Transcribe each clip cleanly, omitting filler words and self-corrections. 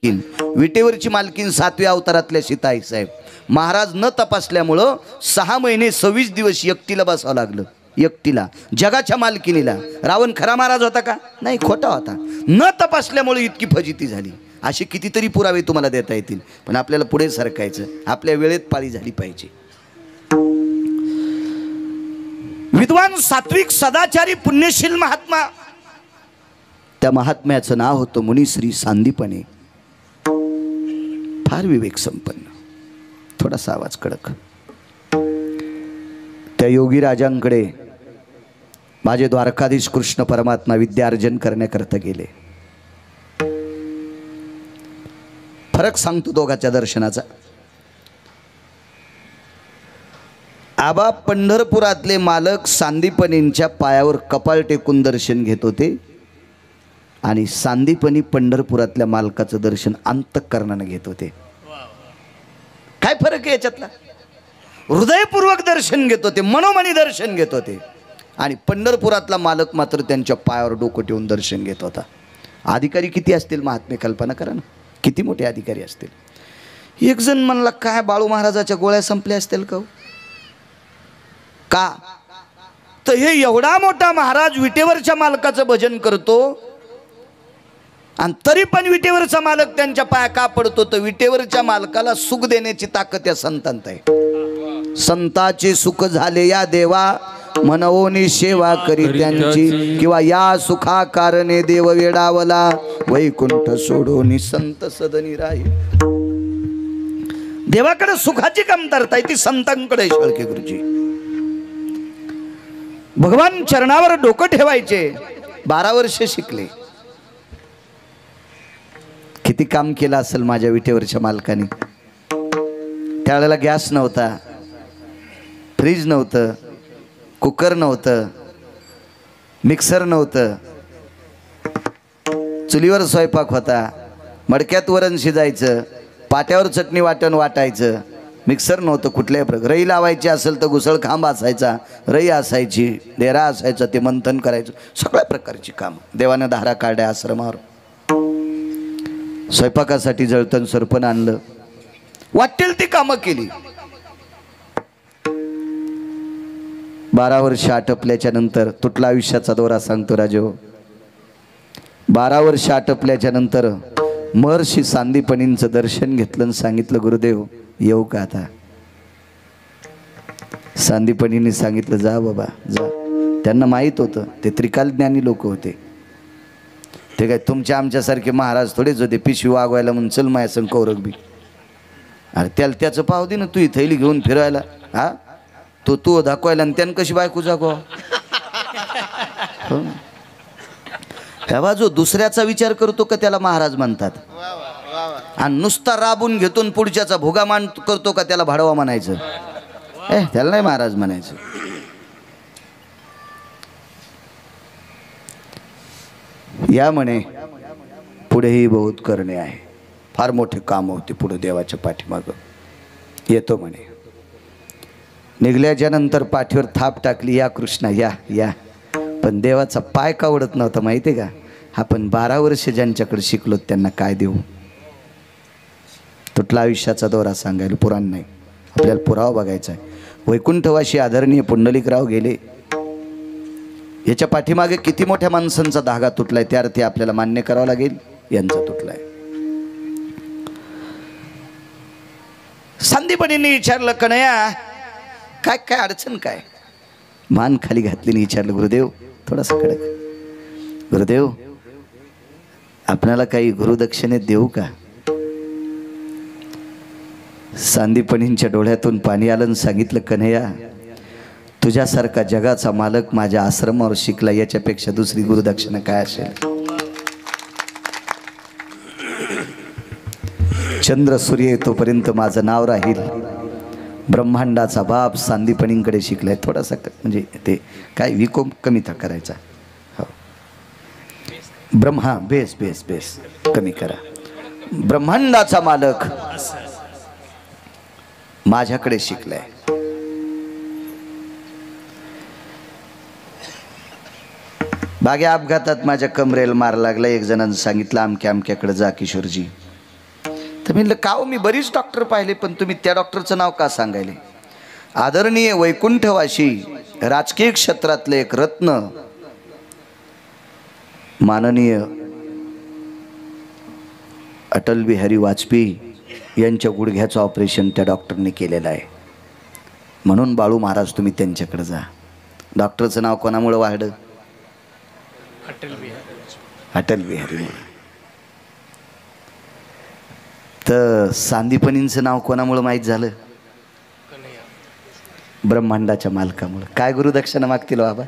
मालकीन, विटेवरची मालकीन 7व्या अवतारातल्या सीता आई साहेब. महाराज न तपासल्यामुळं 6 महिने 26 दिवस एकटीला बसावं लागलं. एकटीला, जगाच्या मालकिनीला. रावण खरा महाराज होता का? नाही, खोटा होता. न तपासल्यामुळे इतकी फजिती झाली. असे कितीतरी पुरावे तुम्हाला देता येतील, पण आपल्याला पुढे सरकायचं. आपल्या वेळेत पाळी झाली पाहिजे. विद्वान, सात्विक, सदाचारी, पुण्यशील महात्मा, त्या महात्म्याचं नाव होतं मुनिश्री सांदीपनी. फार विवेक संपन्न, थोडासा आवाज कडक. त्या योगी राजांकडे माझे द्वारकाधीश कृष्ण परमात्मा विद्यार्जन करण्याकरता गेले. फरक सांगतो दोघांच्या दर्शनाचा. आबा पंढरपुरातले मालक सांदीपनींच्या पायावर कपाळ टेकून दर्शन घेत होते आणि सांदीपनी पंढरपुरातल्या मालकाचं दर्शन अंतःकरणाने घेत होते. काय फरक आहे याच्यातला? हृदयपूर्वक दर्शन घेत होते, मनोमनी दर्शन घेत होते. आणि पंढरपुरातला मालक मात्र त्यांच्या पायावर डोकं ठेवून दर्शन घेत होता. अधिकारी किती असतील महात्मे, कल्पना करा ना, किती मोठे अधिकारी असतील. एक जण म्हणला, काय बाळू महाराजाच्या गोळ्या संपल्या असतील का? का तर हे एवढा मोठा महाराज विटेवरच्या मालकाचं भजन करतो आणि तरी पण विटेवरचा मालक त्यांच्या पाया का पडतो? तर विटेवरच्या मालकाला सुख देण्याची ताकद या संतांत आहे. संताचे सुख झाले या देवा, मनवोनी सेवा करी त्यांची, किंवा या सुखा कारणे देव वेडावला, वैकुंठ सोडोनी संत सदनी राही. देवाकडे सुखाची कमतरता आहे, ती संतांकडे. शेळके गुरुजी भगवान चरणावर डोकं ठेवायचे. 12 वर्ष शिकले. किती काम केलं असेल माझ्या विटेवरच्या मालकाने. त्यावेळेला गॅस नव्हता, फ्रीज नव्हतं, कुकर नव्हतं, मिक्सर नव्हतं, चुलीवर स्वयंपाक होता, मडक्यात वरण शिजायचं, पाट्यावर चटणी वाटण वाटायचं. मिक्सर नव्हतं कुठल्याही प्रकार. रई लावायची असेल तर घुसळ खांब असायचा, रई असायची, डेरा असायचा, ते मंथन करायचं. सगळ्या प्रकारची कामं देवानं धारा काढल्या आश्रमावर. स्वयंपाकासाठी जळतण सरपण आणलं, वाटेल ती कामं केली. 12 वर्ष आटपल्याच्या नंतर तुटला आयुष्याचा दोरा सांगतो राजो. 12 वर्ष आटपल्याच्या नंतर महर्षी सांदीपनींचं दर्शन घेतलं आणि सांगितलं, गुरुदेव येऊ का आता? सांदीपनींनी सांगितलं, जा बाबा जा. त्यांना माहीत होतं ते त्रिकाल ज्ञानी लोक होते. ते काय तुमच्या आमच्यासारखे महाराज थोडेच होते पिशवी वागवायला म्हणून चल माया संग कौरक बी. अरे त्याला त्याचं पाव दे ना, तू ही थैली घेऊन फिरायला. हा तू दाखवायला आणि त्यानं कशी बायको जागवा. तेव्हा जो दुसऱ्याचा विचार करतो का त्याला महाराज म्हणतात. आणि नुसता राबून घेतून पुढच्याचा भोगा मान करतो का त्याला भाडवा म्हणायचं. त्याला नाही महाराज म्हणायचं. या म्हणे पुढेही बहुत करणे आहे. फार मोठे काम होते पुढे देवाच्या पाठीमागं. येतो म्हणे. निघल्याच्या नंतर पाठीवर थाप टाकली, या कृष्णा या या. पण देवाचा पाय का ओढत नव्हता माहिती आहे का? आपण 12 वर्ष ज्यांच्याकडे शिकलो त्यांना काय देऊ? तुटला आयुष्याचा दोरा सांगायला पुराण नाही, आपल्याला पुरावा बघायचा आहे. वैकुंठवासी आदरणीय पुंडलिकराव गेले. याच्या पाठीमागे किती मोठ्या माणसांचा धागा तुटलाय त्या अर्थी आपल्याला मान्य करावं लागेल, यांचा तुटलाय. सांदीपनींनी विचारलं, कन्हैया काय काय अडचण काय? मान खाली घातलीने विचारलं, गुरुदेव थोडासा कडक, गुरुदेव आपल्याला काही गुरुदक्षिणेत देऊ का? सांदीपनींच्या डोळ्यातून पाणी आलं, सांगितलं, कन्हैया तुझ्यासारखा जगाचा मालक माझ्या आश्रमावर शिकला, याच्यापेक्षा दुसरी गुरुदक्षिणा काय असेल? चंद्र सूर्य येतोपर्यंत माझं नाव राहील. ब्रह्मांडाचा बाप सांदीपनींकडे शिकलाय. थोडासा म्हणजे ते काय विकोम कमी करायचा. हो ब्रह्मा बेस बेस बेस कमी करा. ब्रह्मांडाचा मालक माझ्याकडे शिकलाय. बागे अपघातात माझ्या कमरेला मार लागला. एक जणांनी सांगितलं, अमक्या अमक्याकडे जा किशोरजी. तर म्हणलं का हो, मी बरीच डॉक्टर पाहिले पण तुम्ही त्या डॉक्टरचं नाव का सांगायले? आदरणीय वैकुंठवासी राजकीय क्षेत्रातले एक रत्न माननीय अटल बिहारी वाजपेयी यांच्या गुडघ्याचं ऑपरेशन त्या डॉक्टरने केलेलं आहे. म्हणून बाळू महाराज तुम्ही त्यांच्याकडे जा. डॉक्टरचं नाव कोणामुळे वाढलं? अटल बिहारी. तर सांदीपनींचं नाव कोणामुळे माहीत झालं? ब्रह्मांडाच्या मालकामुळे. काय गुरुदक्षिणा मागतील बाबा?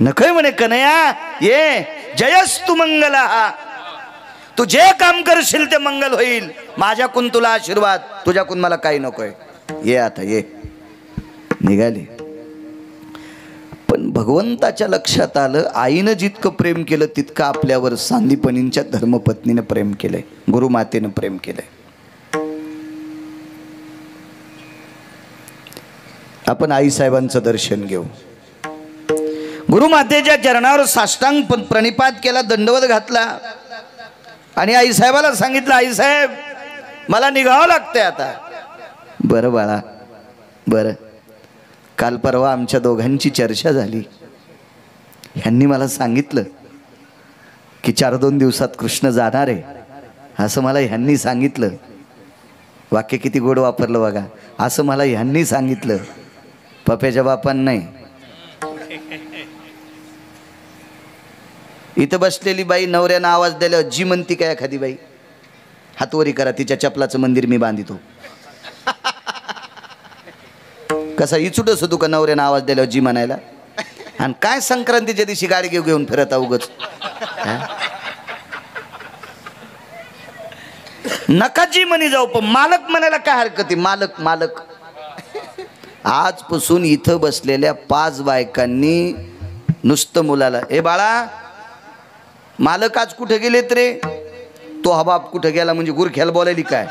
नकोय म्हणे कन्हैया, ये जयस्तु मंगला, तू जे काम करशील ते मंगल होईल, माझ्याकडून तुला आशीर्वाद, तुझ्याकडून मला काही नकोय, ये आता ये. निघाले. पण भगवंताच्या लक्षात आलं आईनं जितकं प्रेम केलं तितकं आपल्यावर सांदीपनींच्या धर्मपत्नीनं प्रेम केलंय, गुरुमातेनं प्रेम केलंय. आपण आईसाहेबांचं दर्शन घेऊ. गुरुमातेच्या चरणावर साष्टांग प्रणिपात केला, दंडवत घातला आणि आईसाहेबाला सांगितलं, आईसाहेब मला निघावं लागतंय आता. बरं बाळा बरं. काल परवा आमच्या दोघांची चर्चा झाली. ह्यांनी मला सांगितलं की 4-2 दिवसात कृष्ण जाणार आहे, असं मला ह्यांनी सांगितलं. वाक्य किती गोड वापरलं बघा. असं मला ह्यांनी सांगितलं, पप्याच्या बापान नाही. इथं बसलेली बाई नवऱ्यानं आवाज द्यायला जी म्हणती काय एखादी बाई? हातवरी करा, तिच्या चपलाचं मंदिर मी बांधितो. कसा इचुटच होतो का नवऱ्यानं आवाज द्यायला जी म्हणायला? आणि काय संक्रांतीच्या दिवशी गाडी घेऊन फिरत उगच. नका जी म्हणी जाऊ, पण मालक म्हणायला काय हरकत? मालक मालक. आजपासून इथं बसलेल्या 5 बायकांनी नुसतं मुलाला, ए बाळा मालक आज कुठे गेलेत रे? तो हबाब कुठे गेला म्हणजे गुरख्याला बोलायली काय?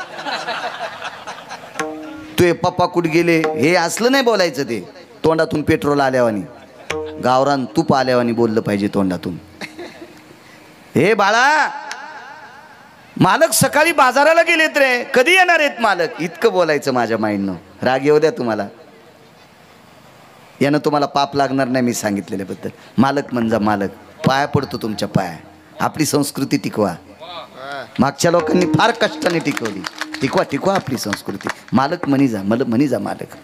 तुझे पप्पा कुठे गेले? हे असलं नाही बोलायचं. ते तोंडातून पेट्रोल आल्यावानी, गावरान तूप आल्यावानी बोललं पाहिजे तोंडातून. हे बाळा मालक सकाळी बाजाराला गेलेत रे, कधी येणार आहेत मालक? इतकं बोलायचं माझ्या माइंडनं. राग येऊ द्या तुम्हाला, यानं तुम्हाला पाप लागणार नाही मी सांगितलेल्याबद्दल. मालक म्हणजे मालक. पाया पडतो तुमच्या पाया. आपली संस्कृती टिकवा. मागच्या लोकांनी फार कष्टाने टिकवली. टिकवा टिकवा आपली संस्कृती. मालक म्हणी जा, म्हणी जा मालक.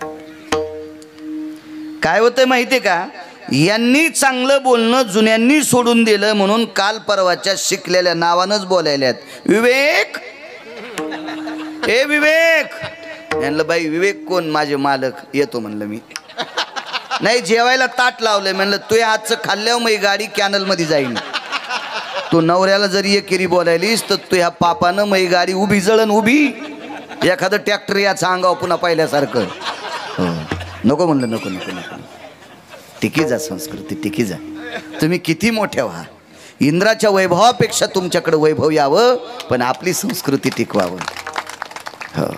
काय होतंय माहितीये का? यांनी चांगलं बोलणं जुन्यांनी सोडून दिलं, म्हणून काल परवाच्या शिकलेल्या नावानंच बोलायल्यात. विवेक, ए विवेक. म्हणलं बाई विवेक कोण? माझे मालक. येतो म्हणलं मी. नाही जेवायला ताट लावलंय. म्हणलं तू आजचं खाल्ल्यावर मग गाडी कॅनल मध्ये जाईन. तू नवऱ्याला जरी एक केरी बोलायलीस तर तू ह्या पापानं मग गाडी उभी जळण उभी. एखादं ट्रॅक्टर याचा अंगावर पुन्हा पाहिल्यासारखं. नको म्हणलं, नको नको नको. टिकी जा संस्कृती, टिकी जा. तुम्ही किती मोठ्या व्हा, इंद्राच्या वैभवापेक्षा तुमच्याकडे वैभव यावं, पण आपली संस्कृती टिकवावं. हो,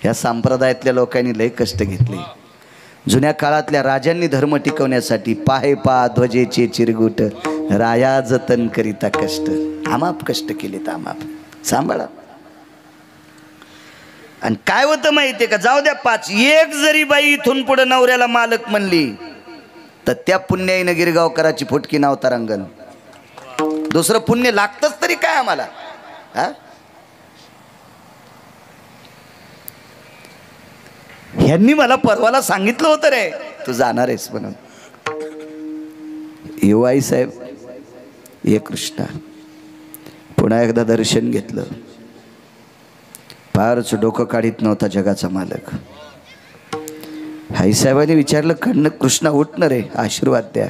ह्या संप्रदायातल्या लोकांनी लय कष्ट घेतले. जुन्या काळातल्या राजांनी धर्म टिकवण्यासाठी पाहे पा ध्वजेचे चिरगुट, राया जतन करिता कष्ट. आमाप कष्ट केलेत, आमाप. सांभाळा. आणि काय होतं माहितीये का? जाऊ द्या 5, एक जरी बाई इथून पुढे नवऱ्याला मालक म्हणली तर त्या पुण्याईनं गिरगावकराची फुटकी नाव तरंगण. दुसरं पुण्य लागतच तरी काय आम्हाला? हा, ह्यांनी मला परवाला सांगितलं होतं रे तू जाणार आहेस म्हणून. येऊ आई साहेब, ये कृष्णा. पुन्हा एकदा दर्शन घेतलं. फारच डोकं काढीत नव्हता जगाचा मालक. आईसाहेबांनी विचारलं, खंड कृष्णा उठणं रे, आशीर्वाद द्या.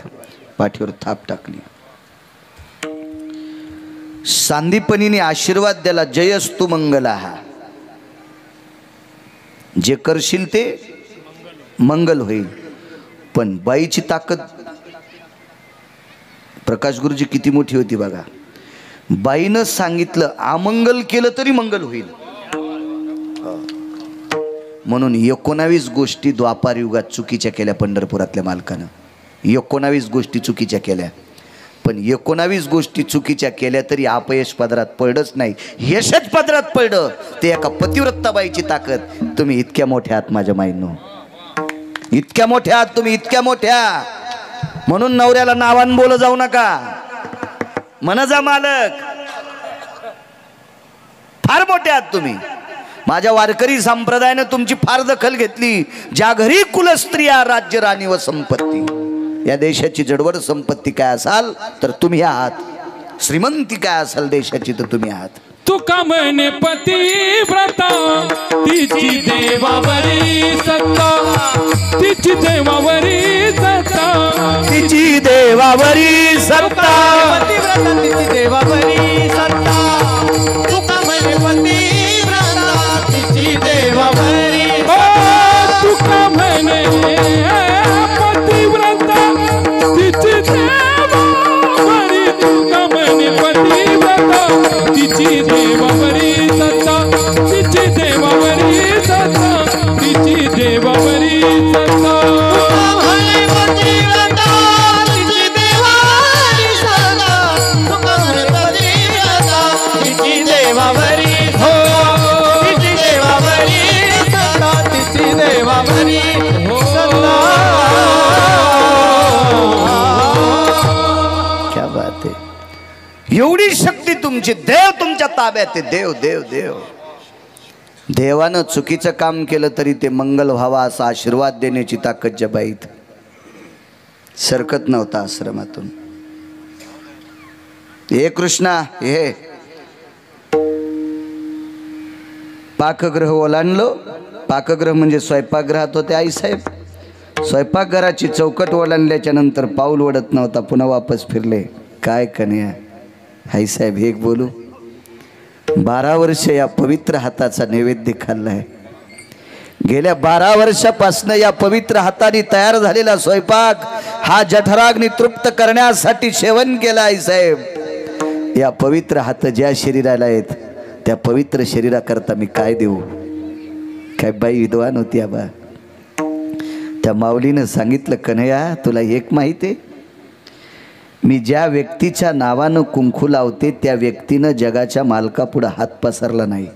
पाठीवर थाप टाकली. सांदीपनीने आशीर्वाद द्याला, जयस्तु मंगला. जे करशील ते मंगल होईल. पण बाईची ताकद प्रकाश गुरुजी किती मोठी होती बघा. बाईनं सांगितलं अमंगल केलं तरी मंगल होईल. म्हणून 19 गोष्टी द्वापार युगात चुकीच्या केल्या पंढरपुरातल्या मालकानं. 19 गोष्टी चुकीच्या केल्या. पण पण 19 गोष्टी चुकीच्या केल्या तरी अपयश पदरात पडलंच नाही, यशच पदरात पडलं. ते एका पतिव्रताबाईची ताकद. तुम्ही इतक्या मोठ्या आहात माझ्या माईंनो, इतक्या मोठ्या आहात तुम्ही, इतक्या मोठ्या. म्हणून नवऱ्याला नावान बोल जाऊ नका, म्हण जा मालक. फार मोठे आहात तुम्ही. माझ्या वारकरी संप्रदायाने तुमची फार दखल घेतली. ज्या घरी कुलस्त्रिया राज्य राणी व संपत्ती, या देशाची जडवड संपत्ती काय असाल तर तुम्ही आहात. श्रीमंती काय असाल देशाची तर तुम्ही आहात. तुका म्हणे पतिव्रता तिची देवावरी सत्ता, तिची देवावरी सत्ता, तिची देवावरी सत्ता, पतिव्रता तिची देवावरी सत्ता. तुका म्हणे पतिव्रता तिची देवावरी सत्ता. तुका म्हणे पतिव्रता तिची देवावरी, तुका म्हणे पतिव्रता तिची देवावरी सत्ता, तिची देवावरी सत्ता, तिची देवावरी सत्ता. तुका म्हणे पतिव्रता तिची देवावरी सत्ता. तुका म्हणे पतिव्रता तिची देवावरी सत्ता, तिची देवावरी सत्ता, तिची देवावरी सत्ता. क्या बात आहे. एवढी शक्ती तुमची. देव तुमच्या ताब्यात आहे. देव देव देव. देवानं चुकीचं काम केलं तरी ते मंगल व्हावा असा आशीर्वाद देण्याची ताकद ज्या बाईत. सरकत नव्हता आश्रमातून. हे कृष्णा, हे पाकगृह ओलांडलो. पाकगृह म्हणजे स्वयंपाकगृहात होते आईसाहेब. स्वयंपाकघराची चौकट ओलांडल्याच्या नंतर पाऊल ओढत नव्हता, पुन्हा वापस फिरले. काय कन्या आईसाहेब, एक बोलू, 12 वर्ष या पवित्र हाताचा नैवेद्य खाल्लाय. गेल्या 12 वर्षापासून या पवित्र हाताने तयार झालेला स्वयंपाक हा जठराग्नी तृप्त करण्यासाठी सेवन केला. आईसाहेब, या पवित्र हात ज्या शरीराला आहेत त्या पवित्र शरीराकरता मी काय देऊ. काय बाई विद्वान होती आबा. त्या माऊलीनं सांगितलं, कन्हैया तुला एक माहिती आहे, मी ज्या व्यक्तीच्या नावानं कुंकू लावते त्या व्यक्तीनं जगाच्या मालकापुढं हात पसरला नाही.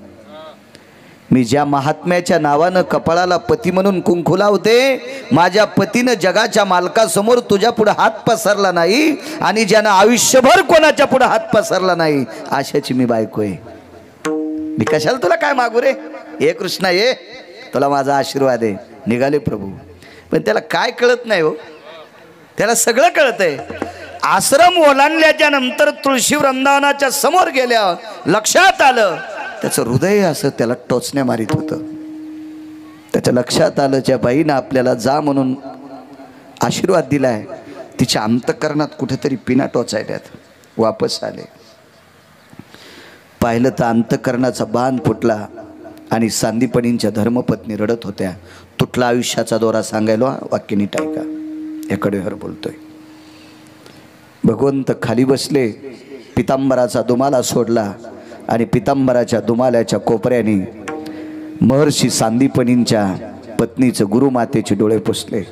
मी ज्या महात्म्याच्या नावानं कपाळाला पती म्हणून कुंकू लावते, माझ्या पतीनं जगाच्या मालकासमोर तुझ्या पुढं हात पसरला नाही. आणि ज्यानं आयुष्यभर कोणाच्या पुढं हात पसरला नाही अशाची मी बायको आहे. मी कशाला तुला काय मागू रे. हे कृष्णा, ये तुला माझा आशीर्वाद आहे. निघाले प्रभू. पण त्याला काय कळत नाही हो, त्याला सगळं कळतंय. आश्रम ओलांडल्याच्या नंतर तुळशी वृंदावनाच्या समोर गेल्या लक्षात आलं त्याचं हृदय असं त्याला टोचण्या मारित होतं. त्याच्या लक्षात आलं ज्या बाईनं आपल्याला जा म्हणून आशीर्वाद दिलाय तिच्या अंतःकरणात कुठेतरी पिना टोचायल्यात. वापस आले, पाहिलं तर अंतःकरणाचा बांध फुटला आणि सांदीपणींच्या धर्मपत्नी रडत होत्या. तुटला आयुष्याचा दोरा सांगायला वाक्य नीट ऐका. याकडे हर बोलतोय. भगवंत खाली बसले, पितांबराचा दुमाला सोडला आणि पितांबराच्या दुमाल्याच्या कोपऱ्याने महर्षी सांदीपणींच्या पत्नीचं गुरुमातेचे डोळे पुसले.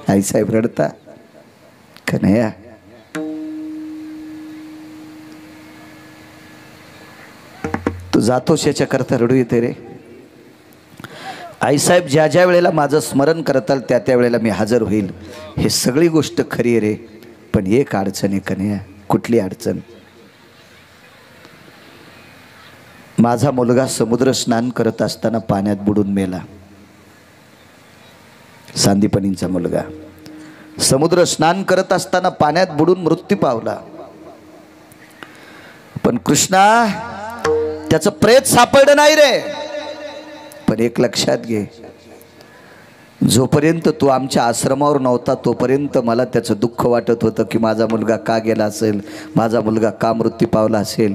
आईसाहेब रडता. कन्हैया, तू जातोस याच्याकरता रडू येते रे. आईसाहेब, ज्या ज्या वेळेला माझं स्मरण करताल त्या त्या वेळेला मी हजर होईल. हे सगळी गोष्ट खरी आहे रे, पण एक अडचण आहे कन्हैया. कुठली अडचण? माझा मुलगा समुद्र स्नान करत असताना पाण्यात बुडून मेला. सांदीपणींचा मुलगा समुद्र स्नान करत असताना पाण्यात बुडून मृत्यू पावला. पण कृष्णा, त्याचं प्रेत सापडलं नाही रे. पण एक लक्षात घे, जोपर्यंत तू आमच्या आश्रमावर नव्हता तोपर्यंत मला त्याचं दुःख वाटत होतं की माझा मुलगा का गेला असेल, माझा मुलगा का मृत्यू पावला असेल.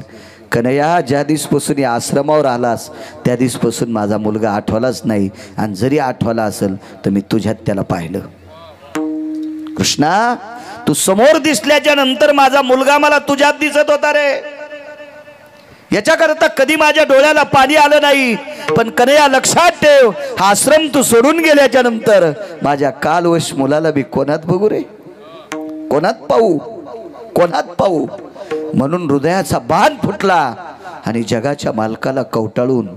कन्हैया, ज्या दिवसपासून या आश्रमावर आलास त्या दिवसपासून माझा मुलगा आठवलाच नाही. आणि जरी आठवला असेल तर मी तुझ्यात त्याला पाहिलं. कृष्णा, तू समोर दिसल्याच्या नंतर माझा मुलगा मला तुझ्यात दिसत होता रे. याच्याकरता कधी माझ्या डोळ्याला पाणी आलं नाही. पण कन्हैया लक्षात ठेव, हा आश्रम तू सोडून गेल्याच्या नंतर माझ्या कालवश मुलाला मी कोणात बघू रे, कोणात पाहू, कोणात पाहू. म्हणून हृदयाचा बाण फुटला आणि जगाच्या मालकाला कवटाळून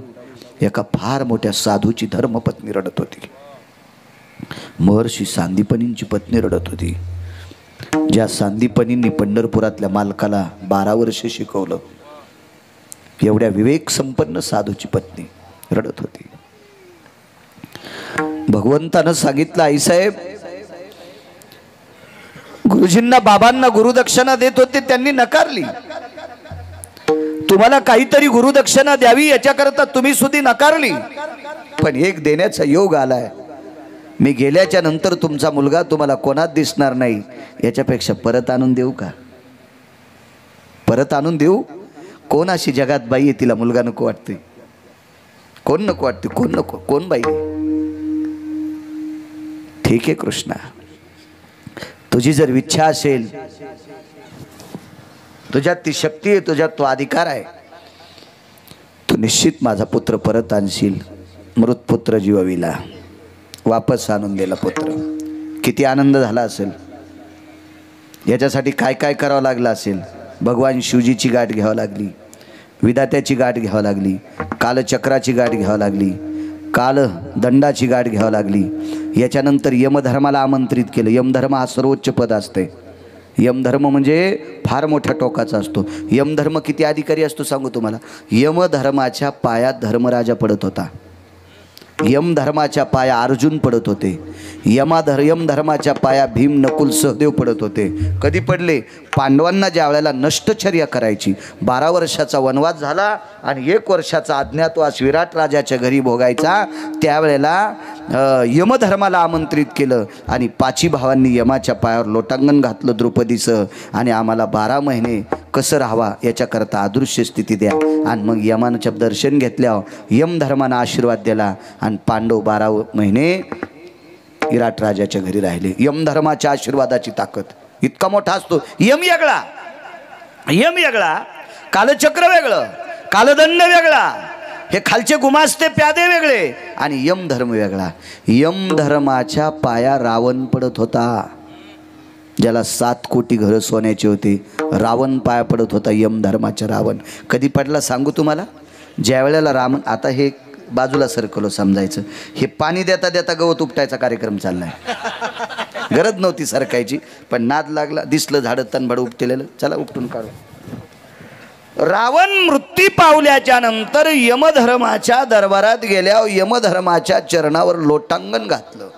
एका फार मोठ्या साधूची धर्मपत्नी रडत होती. महर्षी सांदीपनींची पत्नी रडत होती. ज्या सांदीपनींनी पंढरपुरातल्या मालकाला 12 वर्ष शिकवलं, एवढ्या विवेक संपन्न साधूची पत्नी रडत होती. भगवंतानं सांगितलं, आईसाहेब गुरुजींना बाबांना गुरुदक्षिणा देत होते, त्यांनी नकारली. तुम्हाला काहीतरी गुरुदक्षिणा द्यावी याच्याकरता तुम्ही सुद्धा नकारली. पण एक देण्याचा योग आलाय. मी गेल्याच्या नंतर तुमचा मुलगा तुम्हाला कोणात दिसणार नाही, याच्यापेक्षा परत आणून देऊ का? परत आणून देऊ? कोण अशी जगात बाई आहे तिला मुलगा नको वाटते? कोण नको वाटते? कोण नको? कोण बाई? ठीक आहे कृष्णा, तुझी जर इच्छा असेल, तुझ्यात ती शक्ती आहे, तुझ्यात तो अधिकार आहे, तू निश्चित माझा पुत्र परत आणशील. मृत पुत्र जीवविला वापस आणून दिला पुत्र. किती आनंद झाला असेल. याच्यासाठी काय काय करावं लागलं असेल. भगवान शिवजीची गाठ घ्यावं लागली, विधात्याची गाठ घ्यावं लागली, कालचक्राची गाठ घ्यावं लागली, कालदंडाची गाठ घ्यावं लागली. याच्यानंतर यमधर्माला आमंत्रित केलं. यमधर्म हा सर्वोच्च पद असते. यमधर्म म्हणजे फार मोठ्या टोकाचा असतो. यमधर्म किती अधिकारी असतो सांगू तुम्हाला. यमधर्माच्या पायात धर्मराजा पडत होता. यमधर्माच्या पाया अर्जुन पडत होते. यमधर्माच्या पाया भीम नकुल सहदेव पडत होते. कधी पडले? पांडवांना ज्या वेळेला नष्टचर्या करायची, 12 वर्षाचा वनवास झाला आणि 1 वर्षाचा अज्ञातवास विराट राजाच्या घरी भोगायचा, त्यावेळेला यमधर्माला आमंत्रित केलं आणि 5 भावांनी यमाच्या पायावर लोटांगण घातलं द्रौपदीचं. आणि आम्हाला 12 महिने कसं राहावा याच्याकरता अदृश्य स्थिती द्या. आणि मग यमानं दर्शन घेतल्यावर यमधर्मानं आशीर्वाद दिला आणि पांडव 12 महिने विराट राजाच्या घरी राहिले. यमधर्माच्या आशीर्वादाची ताकद इतका मोठा असतो. यम वेगळा, यम वेगळा, कालचक्र वेगळं, कालदंड वेगळा, हे खालचे गुमास्ते प्यादे वेगळे आणि यमधर्म वेगळा. यमधर्माच्या पाया रावण पडत होता, ज्याला 7 कोटी घरं सोन्याचे होते. रावण पाया पडत होता, यमधर्माच्या रावण. कधी पडला सांगू तुम्हाला? ज्या वेळेला रावण, आता हे बाजूला सरकलो समजायचं, हे पाणी देता देता गवत उपटायचा कार्यक्रम चाललाय. गरज नव्हती सरकायची, पण नाद लागला, दिसलं झाडं तणबड उपटेलेलं, चला उपटून काढू. रावण मृत्यू पावल्याच्या नंतर यमधर्माच्या दरबारात गेल्यावर यमधर्माच्या चरणावर लोटांगण घातलं.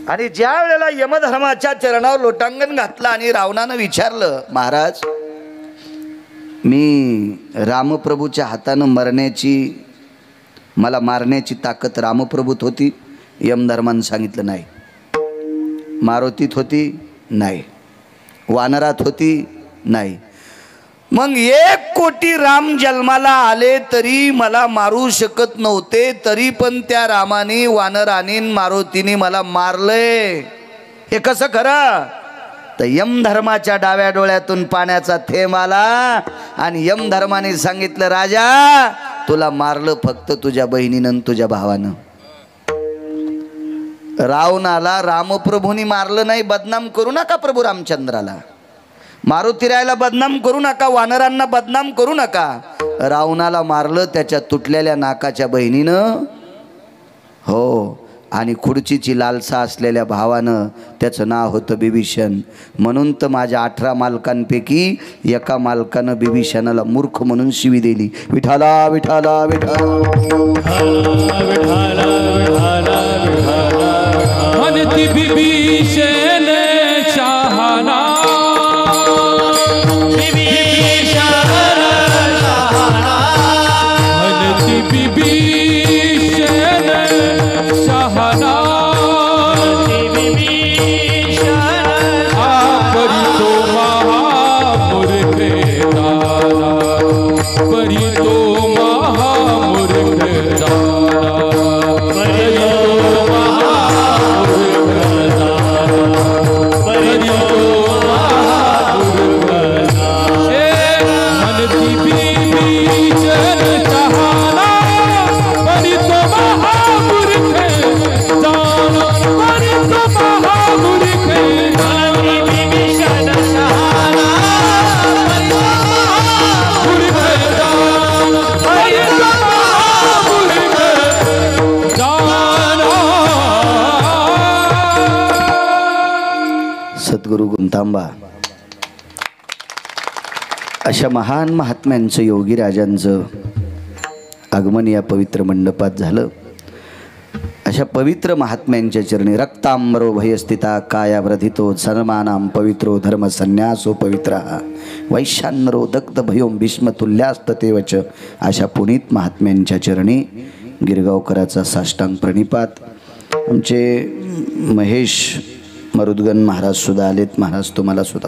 आणि ज्या वेळेला यमधर्माच्या चरणावर लोटांगण घातलं आणि रावणानं विचारलं, महाराज मी रामप्रभूच्या हातानं मला मारण्याची ताकद रामप्रभूत होती? यमधर्मानं सांगितलं नाही. मारुतीत होती? नाही. वानरात होती? नाही. मग 1 कोटी राम जन्माला आले तरी मला मारू शकत नव्हते, तरी पण त्या रामाने, वानराने, मारुतीने मला मारलंय. हे कसं खरं? तर यमधर्माच्या डाव्या डोळ्यातून पाण्याचा थेंब आला आणि यमधर्माने सांगितलं, राजा तुला मारलं फक्त तुझ्या बहिणीनं तुझ्या भावानं. रावणाला रामप्रभूंनी मारलं नाही. बदनाम करू नका प्रभू रामचंद्राला, मारुतीरायाला बदनाम करू नका, वानरांना बदनाम करू नका. रावणाला मारलं त्याच्या तुटलेल्या नाकाच्या बहिणीनं. हो, आणि खुर्चीची लालसा असलेल्या भावानं, त्याचं नाव होतं बिभीषण. म्हणून तर माझ्या 18 मालकांपैकी एका मालकानं बिभीषणाला मूर्ख म्हणून शिवी दिली. विठाला विठाला विठाला म्हणती बिभीषण शहाणा, म्हणती बिभीषण शहाणा, परी तो महामूर्ख झाला, परी तो महामूर्ख झाला, परी तो महामूर्ख झाला, परी तो महामूर्ख झाला. म्हणती बिभीषण शहाणा, परी तो महामूर्ख झाला, परी तो महामूर्ख झाला. सद्गुरू गुंतांबा अशा महान महात्म्यांचं योगीराजांचं आगमन या पवित्र मंडपात झालं. अशा पवित्र महात्म्यांच्या चरणी रक्तांबरो भयस्थिता काया व्रधितो सन्मानाम पवित्रो धर्म संन्यासो पवित्रा वैशान्यरो दग्ध भयोम भीष्मतुल्यास्ततेवच अशा पुनीत महात्म्यांच्या चरणी गिरगावकराचा साष्टांग प्रणिपात. आमचे महेश मरुदगन महाराज सुद्धा आलेत. महाराज तुम्हाला सुद्धा